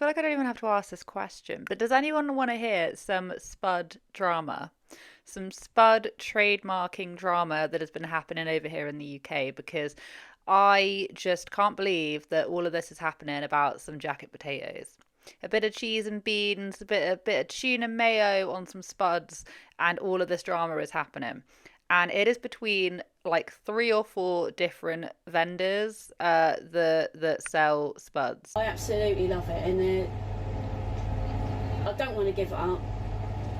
feel like I don't even have to ask this question, but does anyone want to hear some Spud drama? Some Spud trademarking drama that has been happening over here in the UK, because I just can't believe that all of this is happening about some jacket potatoes. A bit of cheese and beans, a bit of tuna mayo on some spuds, and all of this drama is happening. And it is between like three or four different vendors that sell spuds. I absolutely love it, and I don't want to give it up,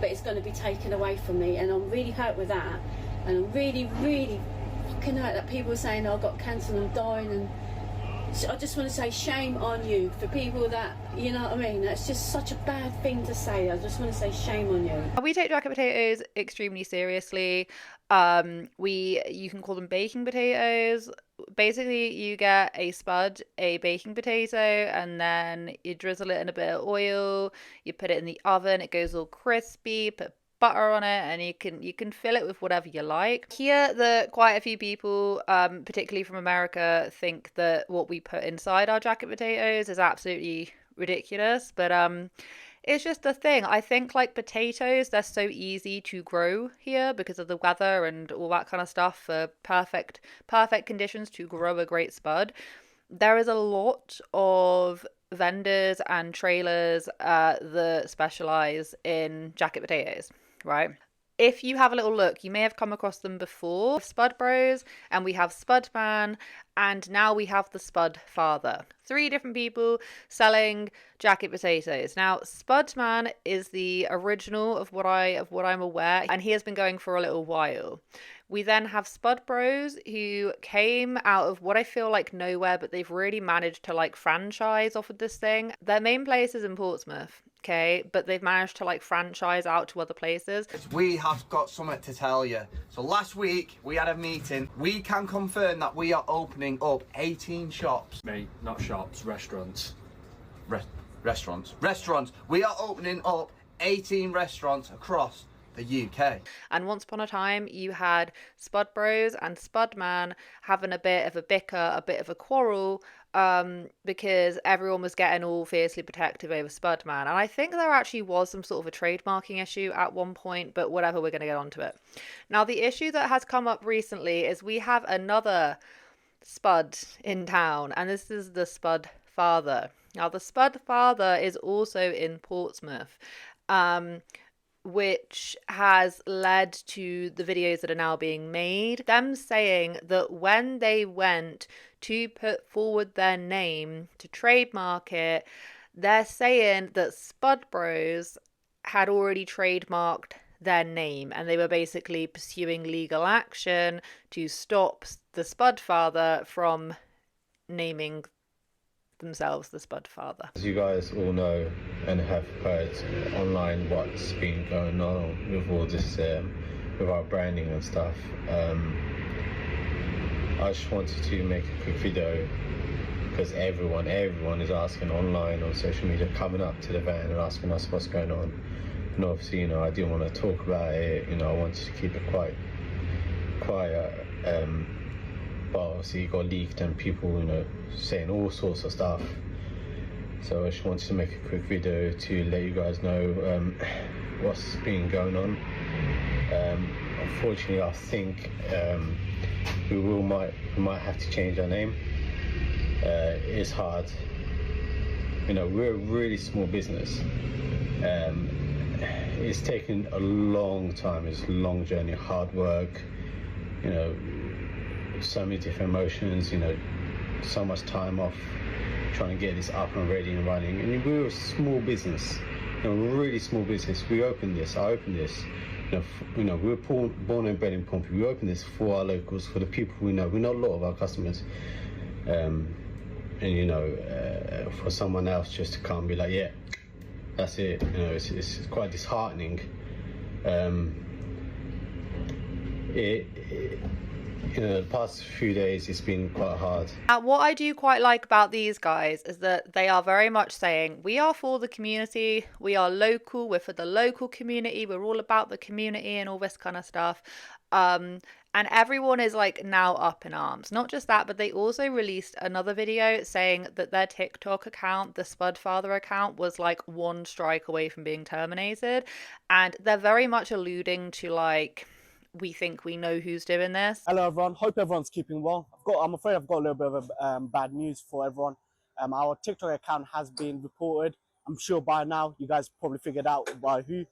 but it's going to be taken away from me, and I'm really hurt with that, and I'm really, really fucking hurt that people are saying, oh, I've got cancer and I'm dying, and I just want to say shame on you for people that, you know what I mean, that's just such a bad thing to say. I just want to say shame on you. We take jacket potatoes extremely seriously. You can call them baking potatoes. Basically, you get a spud, a baking potato, and then you drizzle it in a bit of oil. You put it in the oven. It goes all crispy. Put butter on it, and you can fill it with whatever you like. Here, quite a few people, particularly from America, think that what we put inside our jacket potatoes is absolutely ridiculous, but it's just a thing. I think like potatoes, they're so easy to grow here because of the weather and all that kind of stuff, for perfect conditions to grow a great spud. There is a lot of vendors and trailers that specialize in jacket potatoes, right? If you have a little look, you may have come across them before. Spud Bros, and we have Spudman, and now we have the Spudfather. Three different people selling jacket potatoes. Now, Spudman is the original of what I'm aware, and he has been going for a little while. We then have Spud Bros, who came out of what I feel like nowhere, but they've really managed to like franchise off of this thing. Their main place is in Portsmouth, okay, but they've managed to like franchise out to other places. We have got something to tell you. So last week we had a meeting. We can confirm that we are opening up 18 shops. Mate, not shops, restaurants. Restaurants. We are opening up 18 restaurants across the UK. And once upon a time, you had Spud Bros and Spudman having a bit of a bicker, a bit of a quarrel, because everyone was getting all fiercely protective over Spudman. And I think there actually was some sort of a trademarking issue at one point, but whatever, we're going to get onto it. Now, the issue that has come up recently is we have another Spud in town, and this is the Spudfather. Now, the Spudfather is also in Portsmouth, which has led to the videos that are now being made. Them saying that when they went to put forward their name to trademark it, they're saying that Spud Bros had already trademarked their name, and they were basically pursuing legal action to stop the Spudfather from naming themselves the Spudfather. As you guys all know and have heard online what's been going on with all this, with our branding and stuff, I just wanted to make a quick video because everyone is asking online on social media, coming up to the van and asking us what's going on. And obviously, I didn't want to talk about it. I wanted to keep it quite quiet. But obviously it got leaked and people, saying all sorts of stuff. So I just wanted to make a quick video to let you guys know what's been going on. Unfortunately, I think we might have to change our name. It's hard. We're a really small business. It's taken a long time. It's a long journey, hard work. So many different emotions, so much time off trying to get this up and ready and running. And we were a small business, really small business. I opened this, we were born and bred in Pompey. We opened this for our locals, for the people we know. We know a lot of our customers. For someone else just to come and be like, yeah, that's it. It's quite disheartening. The past few days it's been quite hard. What I do quite like about these guys is that they are very much saying, we are for the community, we are local, we're for the local community, we're all about the community and all this kind of stuff. And everyone is like now up in arms. Not just that, but they also released another video saying that their TikTok account, the Spudfather account, was like one strike away from being terminated. And they're very much alluding to like, we think we know who's doing this. Hello everyone, hope everyone's keeping well. I'm afraid I've got a little bit of bad news for everyone. Our TikTok account has been reported. I'm sure by now you guys probably figured out by who.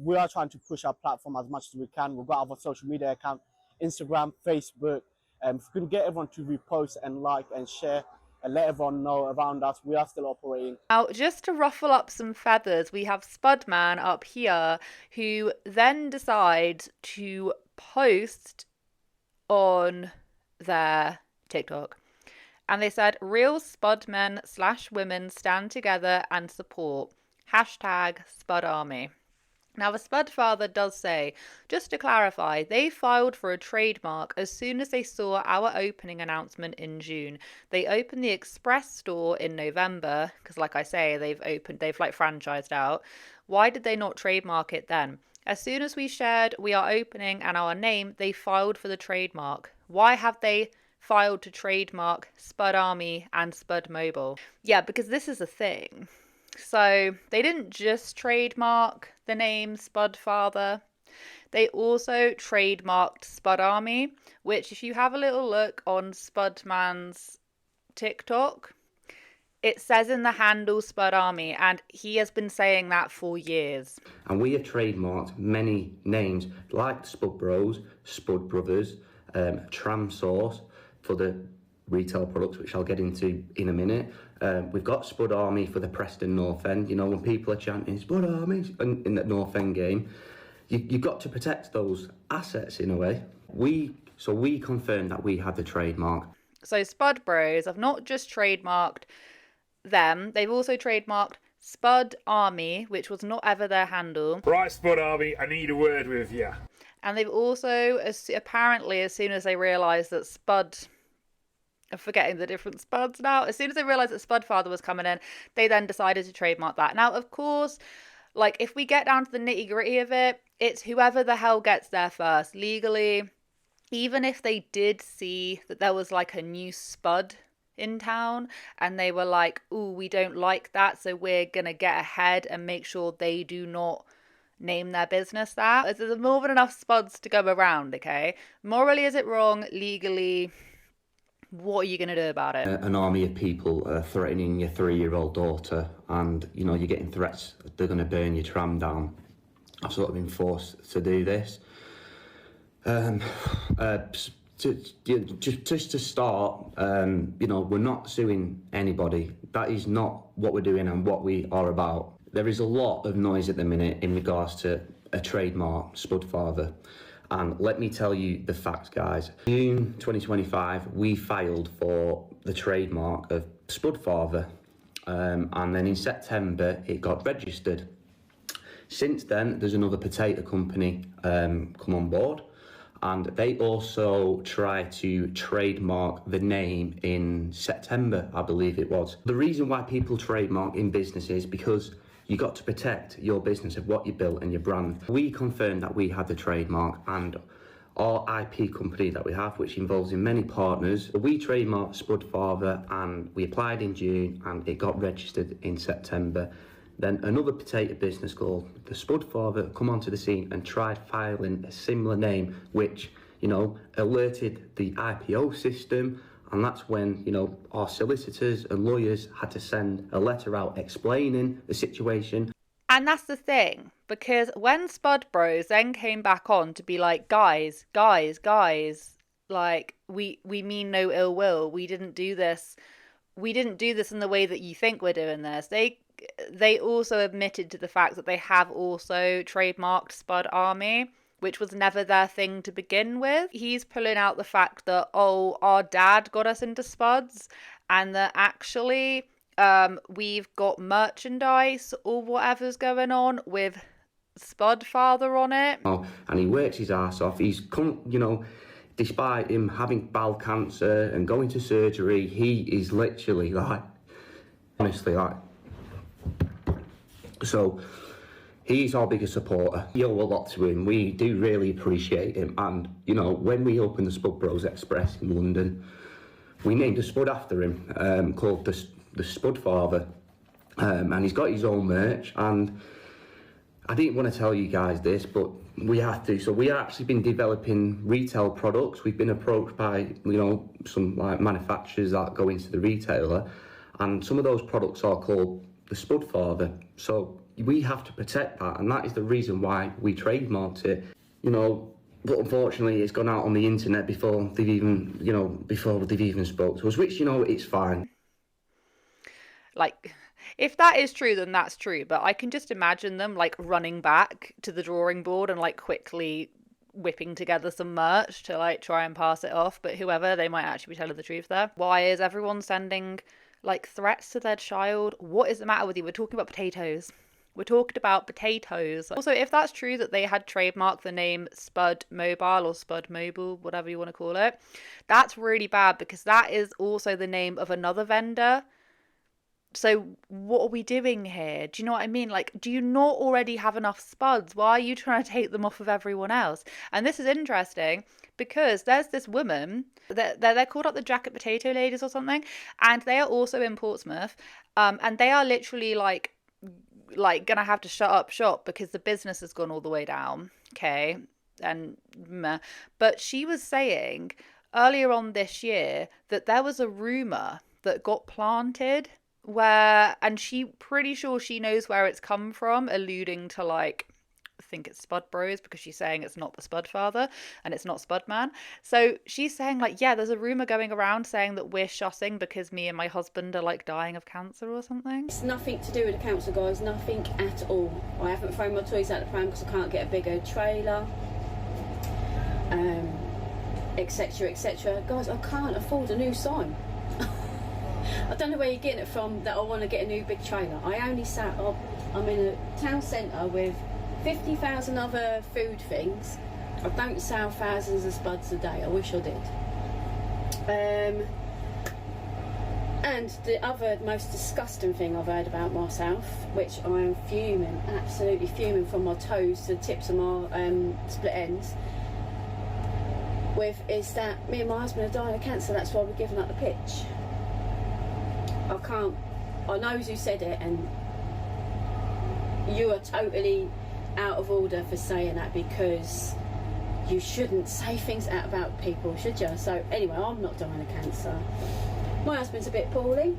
We are trying to push our platform as much as we can. We've got our social media account, Instagram, Facebook. If we can get everyone to repost and like and share and let everyone know around us, we are still operating. Now, just to ruffle up some feathers, we have Spudman up here who then decides to post on their TikTok. And they said, real Spudmen/women stand together and support. #Spud Army. Now, the Spudfather does say, just to clarify, they filed for a trademark as soon as they saw our opening announcement in June. They opened the Express store in November, because like I say, they've like franchised out. Why did they not trademark it then? As soon as we shared we are opening and our name, they filed for the trademark. Why have they filed to trademark Spud Army and Spud Mobile? Yeah, because this is a thing. So they didn't just trademark the name Spudfather. They also trademarked Spud Army, which if you have a little look on Spudman's TikTok, it says in the handle Spud Army, and he has been saying that for years. And we have trademarked many names like Spud Bros, Spud Brothers, Tram Sauce for the retail products, which I'll get into in a minute. We've got Spud Army for the Preston North End. You know, when people are chanting Spud Army in that North End game, you've got to protect those assets in a way. We confirmed that we had the trademark. So Spud Bros have not just trademarked them, they've also trademarked Spud Army, which was not ever their handle. Right, Spud Army, I need a word with you. And they've also, apparently, as soon as they realised that Spud... I'm forgetting the different Spuds now. As soon as they realised that Spudfather was coming in, they then decided to trademark that. Now, of course, like, if we get down to the nitty-gritty of it, it's whoever the hell gets there first. Legally, even if they did see that there was, like, a new Spud in town, and they were like, ooh, we don't like that, so we're going to get ahead and make sure they do not name their business that. There's more than enough Spuds to go around, okay? Morally, is it wrong? Legally... what are you going to do about it? An army of people threatening your 3-year-old daughter, and you know, you're getting threats they're going to burn your tram down. I've sort of been forced to do this. Just to start, you know, we're not suing anybody. That is not what we're doing and what we are about. There is a lot of noise at the minute in regards to a trademark, Spudfather. And let me tell you the facts, guys. June 2025, we filed for the trademark of Spudfather. And then in September, it got registered. Since then, there's another potato company come on board. And they also tried to trademark the name in September, I believe it was. The reason why people trademark in business is because you got to protect your business of what you built and your brand. We confirmed that we had the trademark, and our IP company that we have, which involves in many partners, we trademarked Spudfather and we applied in June and it got registered in September. Then another potato business called the Spudfather come onto the scene and tried filing a similar name, which, you know, alerted the IPO system. And that's when, you know, our solicitors and lawyers had to send a letter out explaining the situation. And that's the thing, because when Spud Bros then came back on to be like, guys, like, we mean no ill will. We didn't do this in the way that you think we're doing this. They also admitted to the fact that they have also trademarked Spud Army, which was never their thing to begin with. He's pulling out the fact that, oh, our dad got us into Spuds, and that actually we've got merchandise or whatever's going on with Spudfather on it. Oh, and he works his ass off. He's come, you know, despite him having bowel cancer and going to surgery, he is literally like, honestly, like, so He's our biggest supporter. We owe a lot to him. We do really appreciate him. And, you know, when we opened the Spud Bros Express in London, we named a Spud after him, called the Spudfather. And he's got his own merch. And I didn't want to tell you guys this, but we have to. So we have actually been developing retail products. We've been approached by, you know, some like manufacturers that go into the retailer. And some of those products are called the Spudfather. So we have to protect that, and that is the reason why we trademarked it, you know. But unfortunately, it's gone out on the internet before they've even, you know, before they've even spoke to us, which, you know, it's fine. Like, if that is true, then that's true. But I can just imagine them like running back to the drawing board and like quickly whipping together some merch to like try and pass it off. But whoever, they might actually be telling the truth there. Why is everyone sending like threats to their child? What is the matter with you? We're talking about potatoes. We're talking about potatoes. Also, if that's true that they had trademarked the name Spud Mobile or Spud Mobile, whatever you want to call it, that's really bad because that is also the name of another vendor. So what are we doing here? Do you know what I mean? Like, do you not already have enough Spuds? Why are you trying to take them off of everyone else? And this is interesting because there's this woman, they're called up the Jacket Potato Ladies or something, and they are also in Portsmouth, and they are literally like gonna have to shut up shop because the business has gone all the way down. Okay, and meh. But she was saying earlier on this year that there was a rumor that got planted where, and she pretty sure she knows where it's come from, alluding to like, I think it's Spud Bros, because she's saying it's not the Spudfather and it's not Spudman. So she's saying like, yeah, there's a rumor going around saying that we're shutting because me and my husband are like dying of cancer or something. It's nothing to do with the council, guys, nothing at all. I haven't thrown my toys out the pram because I can't get a bigger trailer, etc, etc. Guys, I can't afford a new sign. I don't know where you're getting it from that I want to get a new big trailer. I only sat up, I'm in a town centre with 50,000 other food things. I don't sell thousands of spuds a day. I wish I did. And the other most disgusting thing I've heard about myself, which I am fuming, absolutely fuming from my toes to the tips of my split ends with, is that me and my husband are dying of cancer. That's why we're giving up the pitch. I can't, I know who said it, and you are totally out of order for saying that, because you shouldn't say things out about people, should you? So anyway, I'm not dying of cancer. My husband's a bit poorly,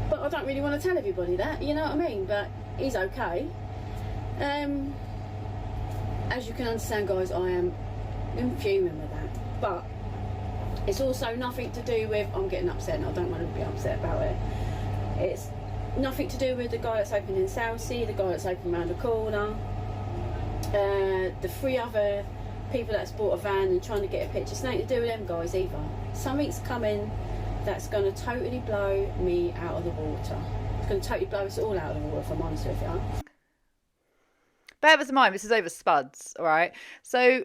but I don't really want to tell everybody that, you know what I mean? But he's okay. As you can understand, guys, I am fuming with that. But it's also nothing to do with, I'm getting upset and I don't want to be upset about it. It's nothing to do with the guy that's opening in Southsea, the guy that's opening around the corner, the 3 other people that's bought a van and trying to get a picture. It's nothing to do with them guys either. Something's coming that's going to totally blow me out of the water. It's going to totally blow us all out of the water, if I'm honest with you. Bear with mind, this is over Spuds, alright? So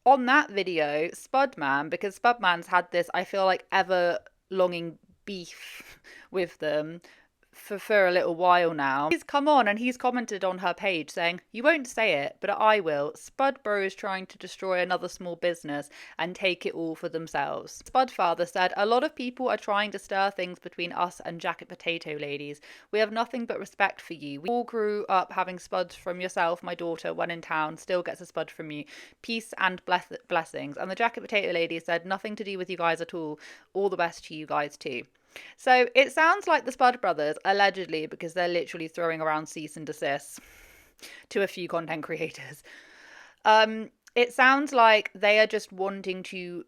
on that video, Spudman, because Spudman's had this, I feel like, ever longing beef with them for a little while now. He's come on and he's commented on her page saying, "You won't say it, but I will. Spud Bros trying to destroy another small business and take it all for themselves." Spudfather said, "A lot of people are trying to stir things between us and Jacket Potato Ladies. We have nothing but respect for you. We all grew up having spuds from yourself. My daughter, when in town, still gets a spud from you. Peace and blessings." And the Jacket Potato Ladies said, "Nothing to do with you guys at all. All the best to you guys too." So it sounds like the Spud brothers, allegedly, because they're literally throwing around cease and desist to a few content creators. It sounds like they are just wanting to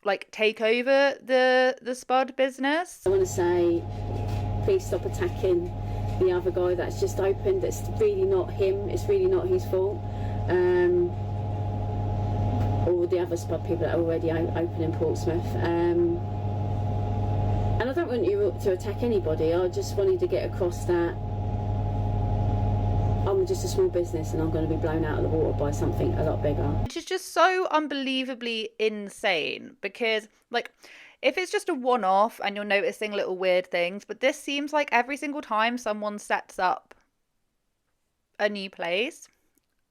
like take over the Spud business. I want to say, please stop attacking the other guy that's just opened. It's really not him. It's really not his fault. Or the other Spud people that are already open in Portsmouth. And I don't want you to attack anybody. I just wanted to get across that I'm just a small business and I'm going to be blown out of the water by something a lot bigger. Which is just so unbelievably insane, because like, if it's just a one-off and you're noticing little weird things, but this seems like every single time someone sets up a new place,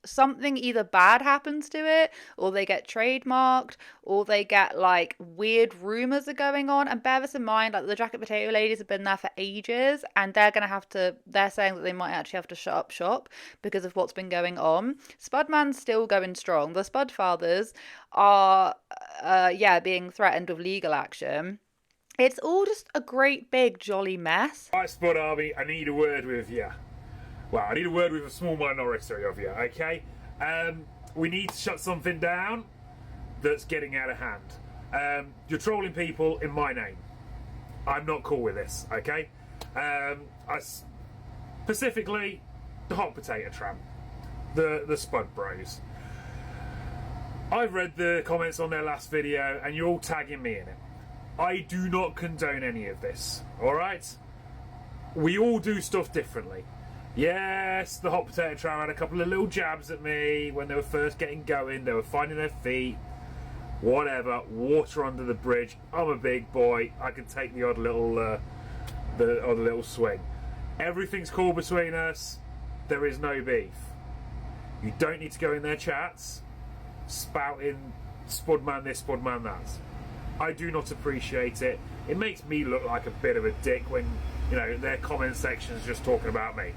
something either bad happens to it, or they get trademarked, or they get like weird rumors are going on. And bear this in mind, like the jacket potato ladies have been there for ages, and they're saying that they might actually have to shut up shop because of what's been going on. Spudman's still going strong. The Spudfathers are being threatened with legal action. It's all just a great big jolly mess. Right, Spud Army, I need a word with you. Well, I need a word with a small minority of you, okay? We need to shut something down that's getting out of hand. You're trolling people in my name. I'm not cool with this, okay? Specifically, the hot potato tram, the Spud Bros. I've read the comments on their last video, and you're all tagging me in it. I do not condone any of this, alright? We all do stuff differently. Yes, the hot potato tram had a couple of little jabs at me when they were first getting going. They were finding their feet. Whatever. Water under the bridge. I'm a big boy. I can take the odd little swing. Everything's cool between us. There is no beef. You don't need to go in their chats spouting Spudman this, Spudman that. I do not appreciate it. It makes me look like a bit of a dick when, you know, their comment section's just talking about me.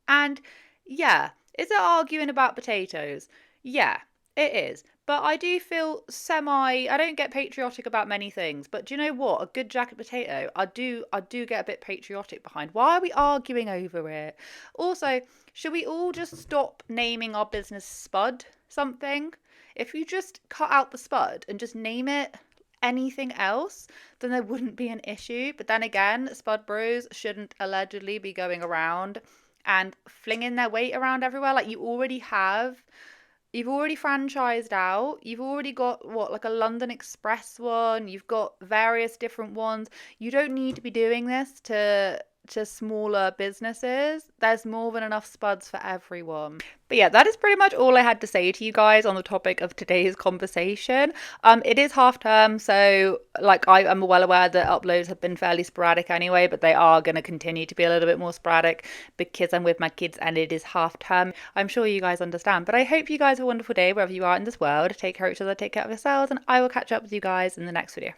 And yeah, is it arguing about potatoes? Yeah, it is. But I do feel I don't get patriotic about many things, but do you know what? A good jacket potato, I do get a bit patriotic behind. Why are we arguing over it? Also, should we all just stop naming our business Spud something? If you just cut out the Spud and just name it anything else, then there wouldn't be an issue. But then again, Spud Bros shouldn't allegedly be going around and flinging their weight around everywhere. Like, you've already franchised out. You've already got like a London Express one. You've got various different ones. You don't need to be doing this to smaller businesses. There's more than enough Spuds for everyone. But yeah, that is pretty much all I had to say to you guys on the topic of today's conversation. It is half term, so like I am well aware that uploads have been fairly sporadic anyway, but they are going to continue to be a little bit more sporadic because I'm with my kids and it is half term. I'm sure you guys understand, but I hope you guys have a wonderful day wherever you are in this world. Take care of each other, take care of yourselves, and I will catch up with you guys in the next video.